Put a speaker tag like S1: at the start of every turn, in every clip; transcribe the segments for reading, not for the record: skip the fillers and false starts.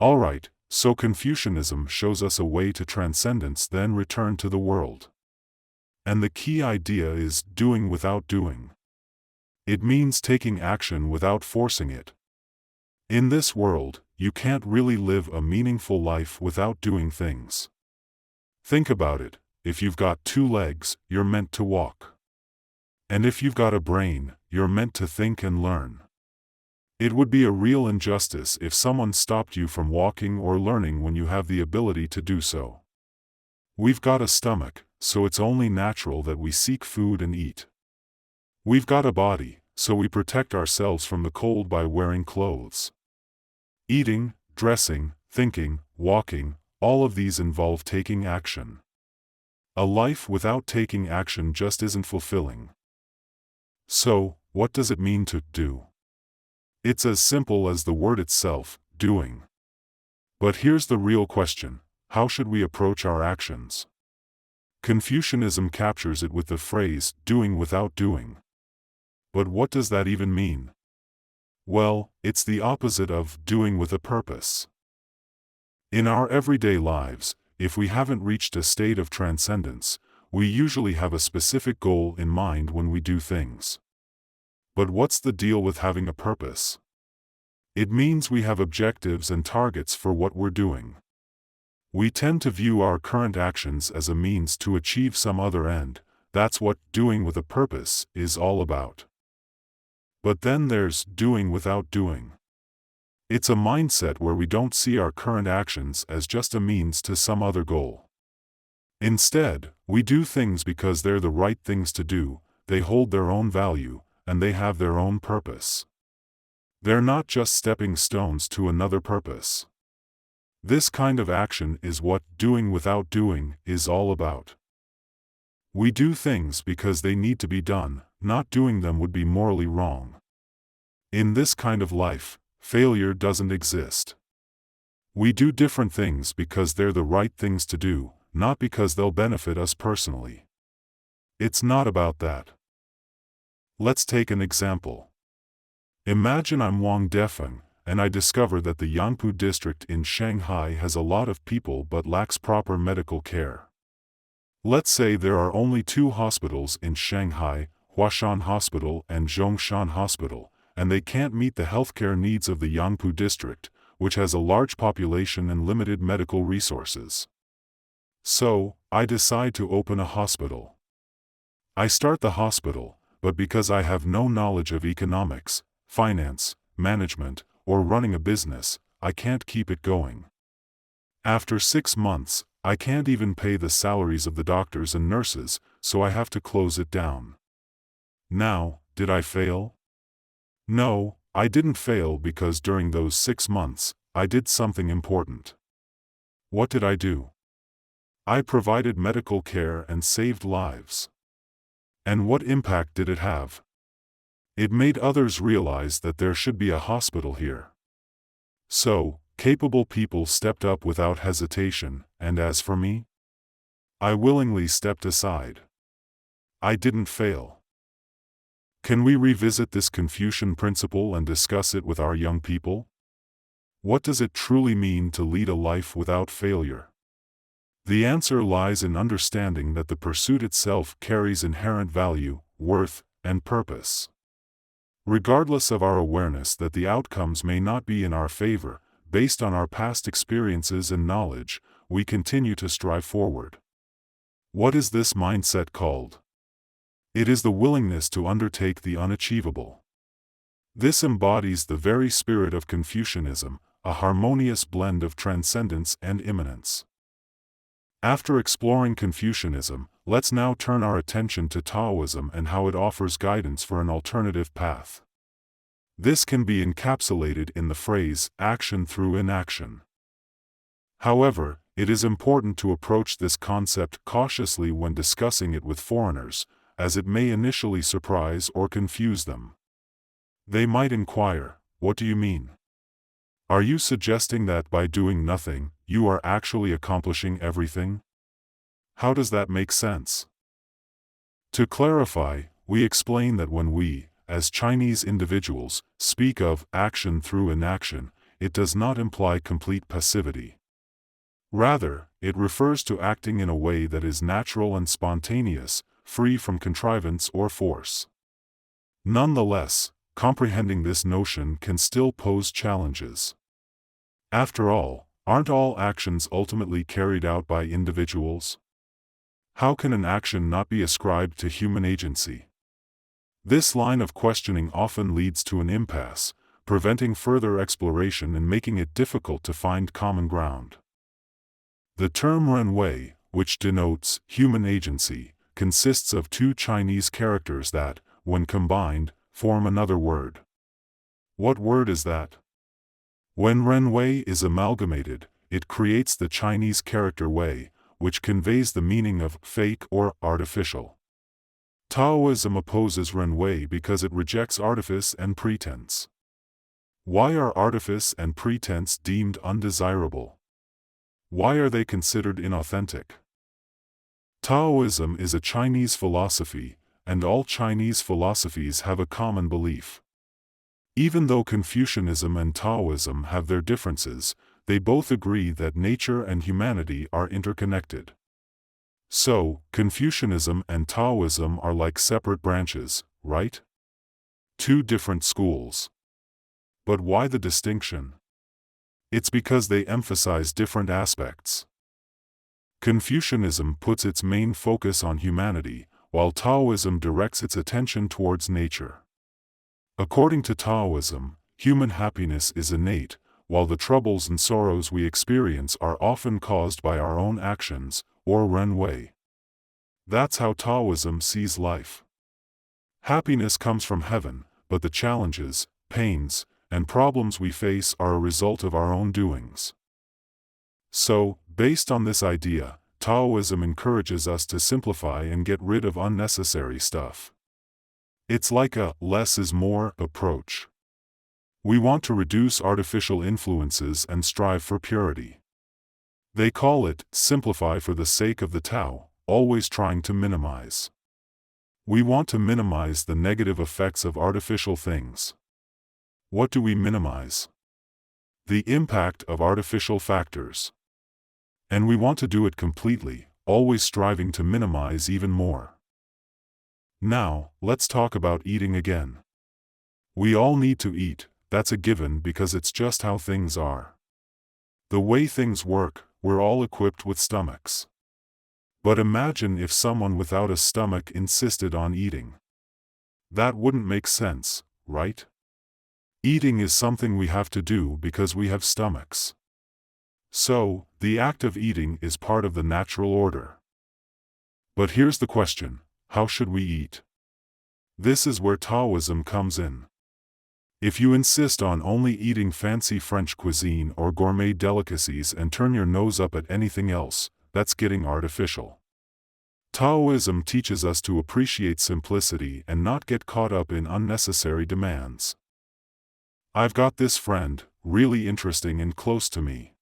S1: Alright, so Confucianism shows us a way to transcendence then return to the world. And the key idea is doing without doing. It means taking action without forcing it. In this world, you can't really live a meaningful life without doing things. Think about it, if you've got 2 legs, you're meant to walk. And if you've got a brain, you're meant to think and learn. It would be a real injustice if someone stopped you from walking or learning when you have the ability to do so. We've got a stomach, so it's only natural that we seek food and eat. We've got a body, so we protect ourselves from the cold by wearing clothes. Eating, dressing, thinking, walking, all of these involve taking action. A life without taking action just isn't fulfilling. So, what does it mean to do? It's as simple as the word itself, doing. But here's the real question: how should we approach our actions? Confucianism captures it with the phrase, doing without doing. But what does that even mean? Well, it's the opposite of doing with a purpose. In our everyday lives, if we haven't reached a state of transcendence, we usually have a specific goal in mind when we do things. But what's the deal with having a purpose? It means we have objectives and targets for what we're doing. We tend to view our current actions as a means to achieve some other end. That's what doing with a purpose is all about. But then there's doing without doing. It's a mindset where we don't see our current actions as just a means to some other goal. Instead, we do things because they're the right things to do, they hold their own value, and they have their own purpose. They're not just stepping stones to another purpose. This kind of action is what doing without doing is all about. We do things because they need to be done, not doing them would be morally wrong. In this kind of life, failure doesn't exist. We do different things because they're the right things to do, not because they'll benefit us personally. It's not about that. Let's take an example. Imagine I'm Wang Defeng, and I discover that the Yangpu district in Shanghai has a lot of people but lacks proper medical care. Let's say there are only 2 hospitals in Shanghai, Huashan Hospital and Zhongshan Hospital, and they can't meet the healthcare needs of the Yangpu district, which has a large population and limited medical resources. So, I decide to open a hospital. I start the hospital, but because I have no knowledge of economics, finance, management, or running a business, I can't keep it going. After 6 months, I can't even pay the salaries of the doctors and nurses, so I have to close it down. Now, did I fail? No, I didn't fail because during those 6 months, I did something important. What did I do? I provided medical care and saved lives. And what impact did it have? It made others realize that there should be a hospital here. So, capable people stepped up without hesitation, and as for me? I willingly stepped aside. I didn't fail. Can we revisit this Confucian principle and discuss it with our young people? What does it truly mean to lead a life without failure? The answer lies in understanding that the pursuit itself carries inherent value, worth, and purpose. Regardless of our awareness that the outcomes may not be in our favor, based on our past experiences and knowledge, we continue to strive forward. What is this mindset called? It is the willingness to undertake the unachievable. This embodies the very spirit of Confucianism, a harmonious blend of transcendence and immanence. After exploring Confucianism, let's now turn our attention to Taoism and how it offers guidance for an alternative path. This can be encapsulated in the phrase, action through inaction. However, it is important to approach this concept cautiously when discussing it with foreigners, as it may initially surprise or confuse them. They might inquire, "What do you mean? Are you suggesting that by doing nothing, you are actually accomplishing everything? How does that make sense?" To clarify, we explain that when we, as Chinese individuals, speak of action through inaction, it does not imply complete passivity. Rather, it refers to acting in a way that is natural and spontaneous, free from contrivance or force. Nonetheless, comprehending this notion can still pose challenges. After all, aren't all actions ultimately carried out by individuals? How can an action not be ascribed to human agency? This line of questioning often leads to an impasse, preventing further exploration and making it difficult to find common ground. The term Ren Wei, which denotes human agency, consists of two Chinese characters that, when combined, form another word. What word is that? When Ren Wei is amalgamated, it creates the Chinese character Wei, which conveys the meaning of fake or artificial. Taoism opposes Ren Wei because it rejects artifice and pretense. Why are artifice and pretense deemed undesirable? Why are they considered inauthentic? Taoism is a Chinese philosophy, and all Chinese philosophies have a common belief. Even though Confucianism and Taoism have their differences, they both agree that nature and humanity are interconnected. So, Confucianism and Taoism are like separate branches, right? Two different schools. But why the distinction? It's because they emphasize different aspects. Confucianism puts its main focus on humanity, while Taoism directs its attention towards nature. According to Taoism, human happiness is innate, while the troubles and sorrows we experience are often caused by our own actions, or Ren Wei. That's how Taoism sees life. Happiness comes from heaven, but the challenges, pains, and problems we face are a result of our own doings. So, based on this idea, Taoism encourages us to simplify and get rid of unnecessary stuff. It's like a less is more approach. We want to reduce artificial influences and strive for purity. They call it simplify for the sake of the Tao, always trying to minimize. We want to minimize the negative effects of artificial things. What do we minimize? The impact of artificial factors. And we want to do it completely, always striving to minimize even more. Now, let's talk about eating again. We all need to eat, that's a given because it's just how things are. The way things work, we're all equipped with stomachs. But imagine if someone without a stomach insisted on eating. That wouldn't make sense, right? Eating is something we have to do because we have stomachs. So, the act of eating is part of the natural order. But here's the question, how should we eat? This is where Taoism comes in. If you insist on only eating fancy French cuisine or gourmet delicacies and turn your nose up at anything else, that's getting artificial. Taoism teaches us to appreciate simplicity and not get caught up in unnecessary demands. I've got this friend, really interesting and close to me.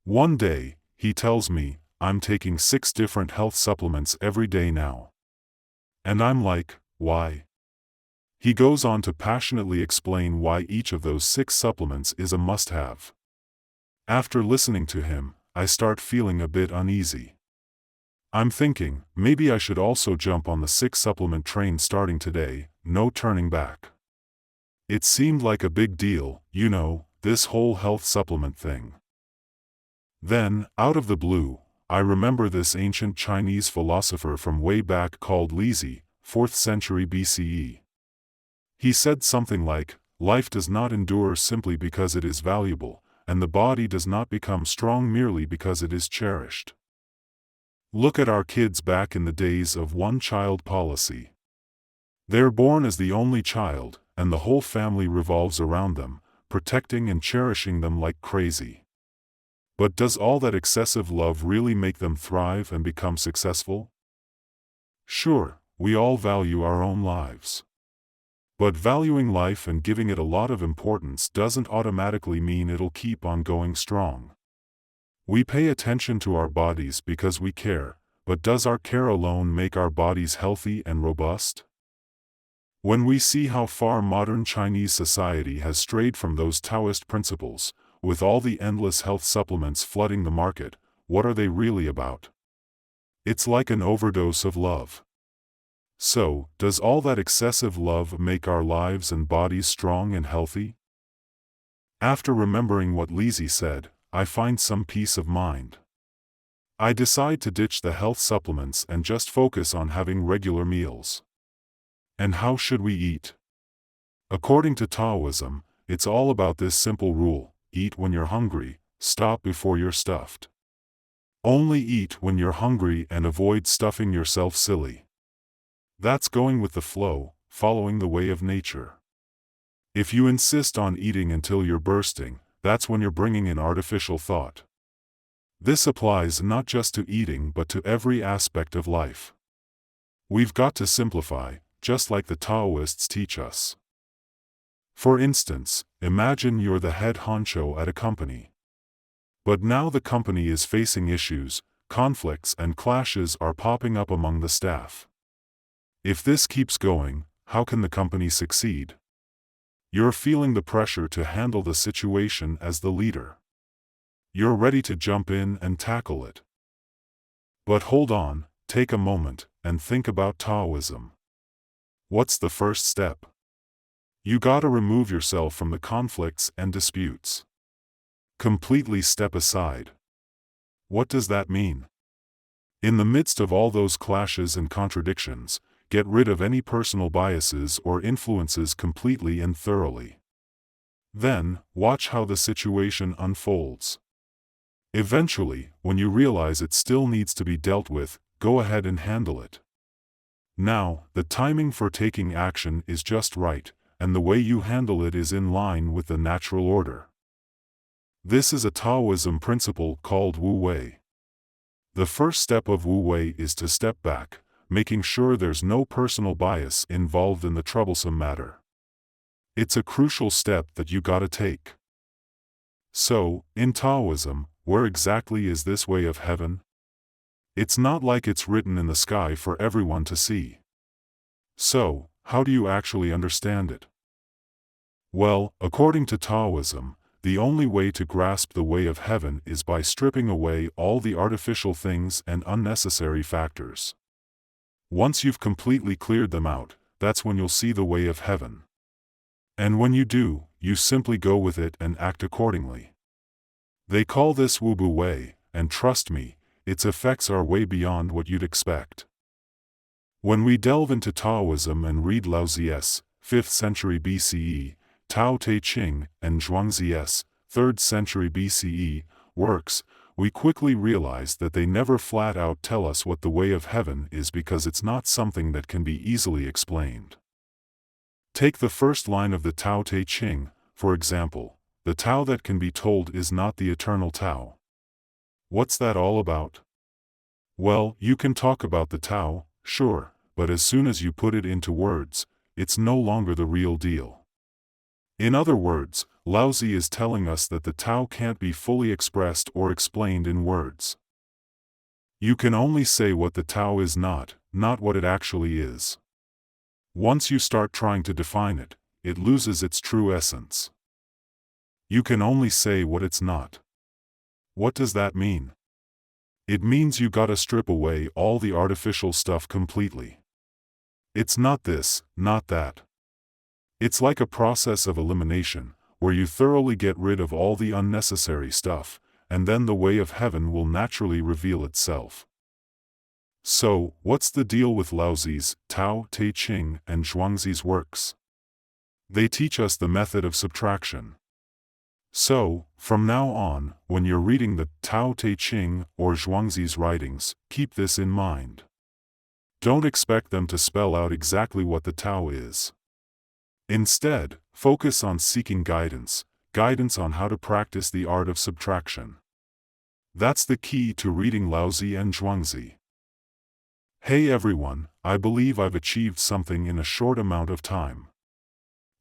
S1: One day, he tells me, I'm taking 6 different health supplements every day now. And I'm like, why? He goes on to passionately explain why each of those 6 supplements is a must-have. After listening to him, I start feeling a bit uneasy. I'm thinking, maybe I should also jump on the 6-supplement train starting today, no turning back. It seemed like a big deal, you know, this whole health supplement thing. Then, out of the blue, I remember this ancient Chinese philosopher from way back called Li Zi, 4th century BCE. He said something like, life does not endure simply because it is valuable, and the body does not become strong merely because it is cherished. Look at our kids back in the days of one-child policy. They're born as the only child, and the whole family revolves around them, protecting and cherishing them like crazy. But does all that excessive love really make them thrive and become successful? Sure, we all value our own lives. But valuing life and giving it a lot of importance doesn't automatically mean it'll keep on going strong. We pay attention to our bodies because we care, but does our care alone make our bodies healthy and robust? When we see how far modern Chinese society has strayed from those Taoist principles, with all the endless health supplements flooding the market, what are they really about? It's like an overdose of love. So, does all that excessive love make our lives and bodies strong and healthy? After remembering what Lizzie said, I find some peace of mind. I decide to ditch the health supplements and just focus on having regular meals. And how should we eat? According to Taoism, it's all about this simple rule: eat when you're hungry, stop before you're stuffed. Only eat when you're hungry and avoid stuffing yourself silly. That's going with the flow, following the way of nature. If you insist on eating until you're bursting, that's when you're bringing in artificial thought. This applies not just to eating but to every aspect of life. We've got to simplify, just like the Taoists teach us. For instance, imagine you're the head honcho at a company. But now the company is facing issues, conflicts and clashes are popping up among the staff. If this keeps going, how can the company succeed? You're feeling the pressure to handle the situation as the leader. You're ready to jump in and tackle it. But hold on, take a moment, and think about Taoism. What's the first step? You gotta remove yourself from the conflicts and disputes. Completely step aside. What does that mean? In the midst of all those clashes and contradictions, get rid of any personal biases or influences completely and thoroughly. Then, watch how the situation unfolds. Eventually, when you realize it still needs to be dealt with, go ahead and handle it. Now, the timing for taking action is just right, and the way you handle it is in line with the natural order. This is a Taoism principle called Wu Wei. The first step of Wu Wei is to step back, making sure there's no personal bias involved in the troublesome matter. It's a crucial step that you gotta take. So, in Taoism, where exactly is this way of heaven? It's not like it's written in the sky for everyone to see. So, how do you actually understand it? Well, according to Taoism, the only way to grasp the way of heaven is by stripping away all the artificial things and unnecessary factors. Once you've completely cleared them out, that's when you'll see the way of heaven. And when you do, you simply go with it and act accordingly. They call this Wu Bu Wei, and trust me, its effects are way beyond what you'd expect. When we delve into Taoism and read Laozi's 5th century BCE, Tao Te Ching, and Zhuangzi's 3rd century BCE works, we quickly realize that they never flat out tell us what the way of heaven is because it's not something that can be easily explained. Take the first line of the Tao Te Ching, for example: the Tao that can be told is not the eternal Tao. What's that all about? Well, you can talk about the Tao, sure, but as soon as you put it into words, it's no longer the real deal. In other words, Laozi is telling us that the Tao can't be fully expressed or explained in words. You can only say what the Tao is not what it actually is. Once you start trying to define it, it loses its true essence. You can only say what it's not. What does that mean? It means you gotta strip away all the artificial stuff completely. It's not this, not that. It's like a process of elimination, where you thoroughly get rid of all the unnecessary stuff, and then the way of heaven will naturally reveal itself. So, what's the deal with Laozi's, Tao Te Ching, and Zhuangzi's works? They teach us the method of subtraction. So, from now on, when you're reading the Tao Te Ching or Zhuangzi's writings, keep this in mind. Don't expect them to spell out exactly what the Tao is. Instead, focus on seeking guidance on how to practice the art of subtraction. That's the key to reading Laozi and Zhuangzi. Hey everyone, I believe I've achieved something in a short amount of time.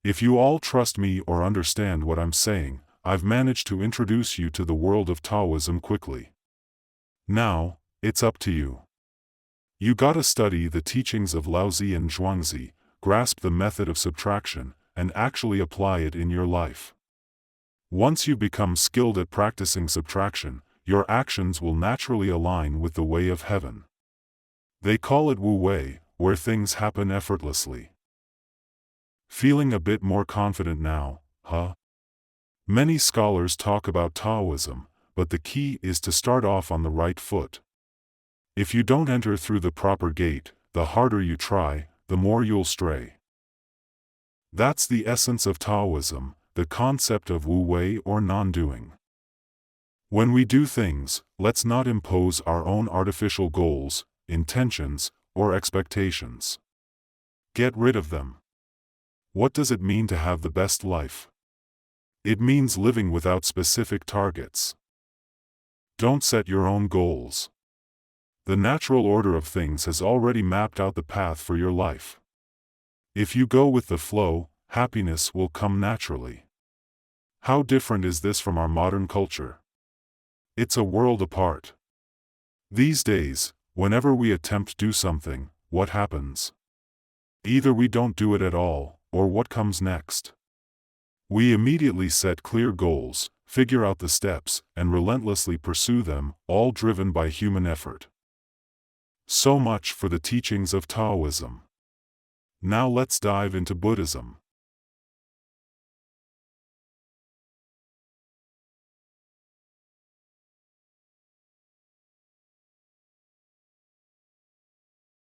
S1: If you all trust me or understand what I'm saying, I've managed to introduce you to the world of Taoism quickly. Now, it's up to you. You gotta study the teachings of Laozi and Zhuangzi, grasp the method of subtraction, and actually apply it in your life. Once you become skilled at practicing subtraction, your actions will naturally align with the way of heaven. They call it Wu Wei, where things happen effortlessly. Feeling a bit more confident now, huh? Many scholars talk about Taoism, but the key is to start off on the right foot. If you don't enter through the proper gate, the harder you try, the more you'll stray. That's the essence of Taoism, the concept of Wu Wei or non-doing. When we do things, let's not impose our own artificial goals, intentions, or expectations. Get rid of them. What does it mean to have the best life? It means living without specific targets. Don't set your own goals. The natural order of things has already mapped out the path for your life. If you go with the flow, happiness will come naturally. How different is this from our modern culture? It's a world apart. These days, whenever we attempt to do something, what happens? Either we don't do it at all, or what comes next? We immediately set clear goals, figure out the steps, and relentlessly pursue them, all driven by human effort. So much for the teachings of Taoism. Now let's dive into Buddhism.